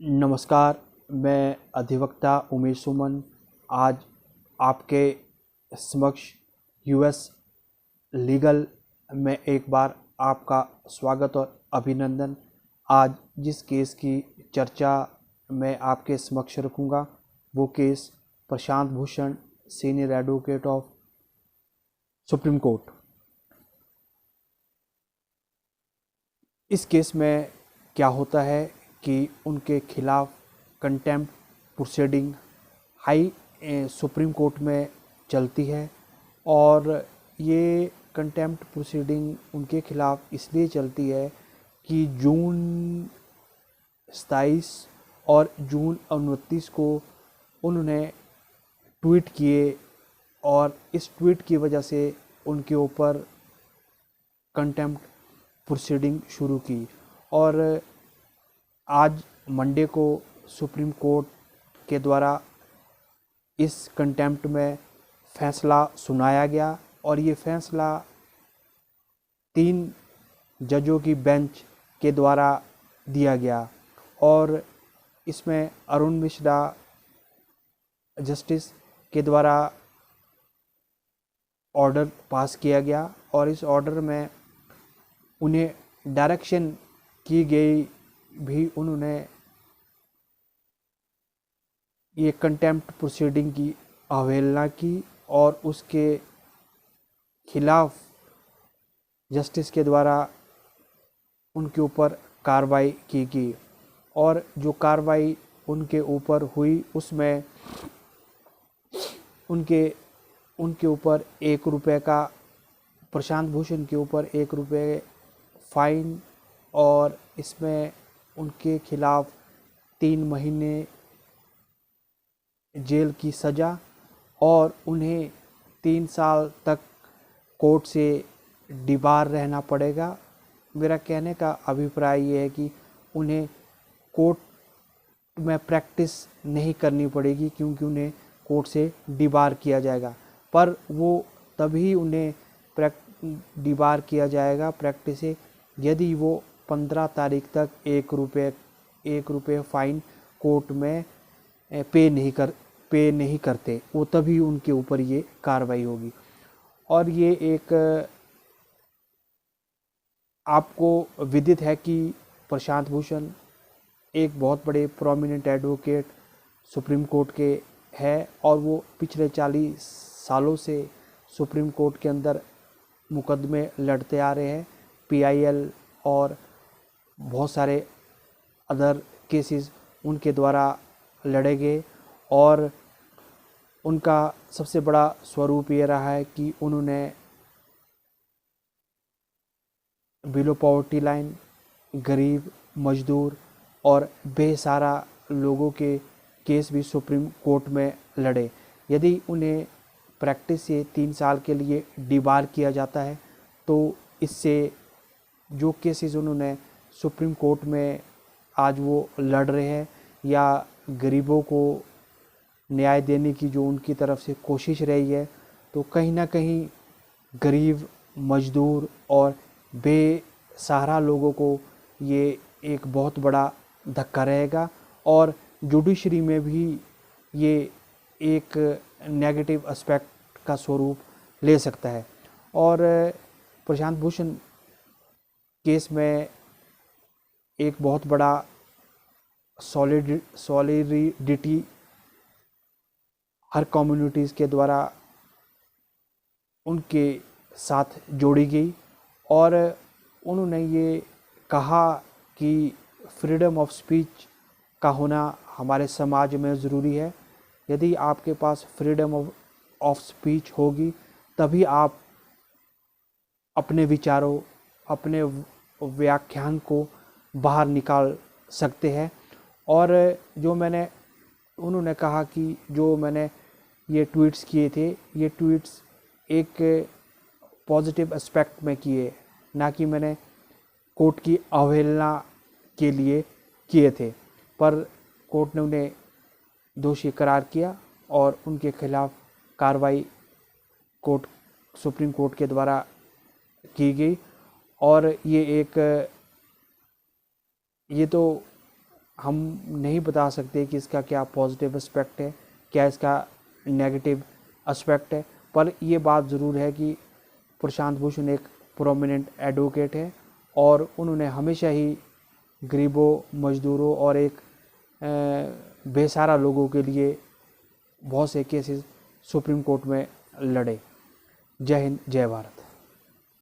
नमस्कार। मैं अधिवक्ता उमेश सुमन आज आपके समक्ष यूएस लीगल में एक बार आपका स्वागत और अभिनंदन। आज जिस केस की चर्चा मैं आपके समक्ष रखूँगा वो case Prashant Bhushan senior advocate of supreme court. इस केस में क्या होता है कि उनके खिलाफ contempt proceeding high supreme court में चलती है और ये कंटेम्प्ट प्रोसीडिंग उनके खिलाफ इसलिए चलती है कि जून 27 और जून 29 को उन्होंने ट्वीट किए और इस ट्वीट की वजह से उनके ऊपर कंटेम्प्ट प्रोसीडिंग शुरू की और आज मंडे को सुप्रीम कोर्ट के द्वारा इस कंटेम्प्ट में फैसला सुनाया गया और ये फैसला 3 जजों की बेंच के द्वारा दिया गया और इसमें अरुण मिश्रा जस्टिस के द्वारा ऑर्डर पास किया गया और इस ऑर्डर में उन्हें डायरेक्शन की गई भी उन्होंने ये कंटेम्प्ट प्रोसीडिंग की अवहेलना की और उसके खिलाफ जस्टिस के द्वारा उनके ऊपर कार्रवाई की गई और जो कार्रवाई उनके ऊपर हुई उसमें उनके ऊपर 1 रुपये का प्रशांत भूषण के ऊपर 1 रुपये फाइन और इसमें उनके खिलाफ 3 महीने जेल की सज़ा और उन्हें 3 साल तक कोर्ट से डिबार रहना पड़ेगा। मेरा कहने का अभिप्राय ये है कि उन्हें कोर्ट में प्रैक्टिस नहीं करनी पड़ेगी क्योंकि उन्हें कोर्ट से डिबार किया जाएगा, पर वो तभी उन्हें डिबार किया जाएगा प्रैक्टिस से यदि वो 15 तारीख तक 1 रुपये फ़ाइन कोर्ट में पे नहीं करते, वो तभी उनके ऊपर ये कार्रवाई होगी। और ये एक आपको विदित है कि प्रशांत भूषण एक बहुत बड़े प्रोमिनेंट एडवोकेट सुप्रीम कोर्ट के हैं और वो पिछले 40 सालों से सुप्रीम कोर्ट के अंदर मुकदमे लड़ते आ रहे हैं। पीआईएल और बहुत सारे अदर केसेस उनके द्वारा लड़े गए और उनका सबसे बड़ा स्वरूप ये रहा है कि उन्होंने बिलो पॉवर्टी लाइन, गरीब, मजदूर और बेसहारा लोगों के केस भी सुप्रीम कोर्ट में लड़े। यदि उन्हें प्रैक्टिस से 3 साल के लिए डिबार किया जाता है तो इससे जो केसेस उन्होंने सुप्रीम कोर्ट में आज वो लड़ रहे हैं या गरीबों को न्याय देने की जो उनकी तरफ से कोशिश रही है, तो कहीं ना कहीं गरीब, मजदूर और बेसहारा लोगों को ये एक बहुत बड़ा धक्का रहेगा और जुडिशरी में भी ये एक नेगेटिव एस्पेक्ट का स्वरूप ले सकता है। और प्रशांत भूषण केस में एक बहुत बड़ा सॉलिडिटी हर कम्युनिटीज़ के द्वारा उनके साथ जोड़ी गई और उन्होंने ये कहा कि फ्रीडम ऑफ स्पीच का होना हमारे समाज में ज़रूरी है। यदि आपके पास फ्रीडम ऑफ स्पीच होगी तभी आप अपने विचारों, अपने व्याख्यान को बाहर निकाल सकते हैं। और उन्होंने कहा कि जो मैंने ये ट्वीट्स किए थे, ये ट्वीट्स एक पॉजिटिव एस्पेक्ट में किए, ना कि मैंने कोर्ट की अवहेलना के लिए किए थे, पर कोर्ट ने उन्हें दोषी करार किया और उनके खिलाफ कार्रवाई सुप्रीम कोर्ट के द्वारा की गई। और ये तो हम नहीं बता सकते कि इसका क्या पॉजिटिव एस्पेक्ट है, क्या इसका नेगेटिव एस्पेक्ट है, पर ये बात ज़रूर है कि प्रशांत भूषण एक प्रोमिनेंट एडवोकेट है और उन्होंने हमेशा ही गरीबों, मज़दूरों और एक बेसहारा लोगों के लिए बहुत से केसेस सुप्रीम कोर्ट में लड़े। जय हिंद, जय भारत।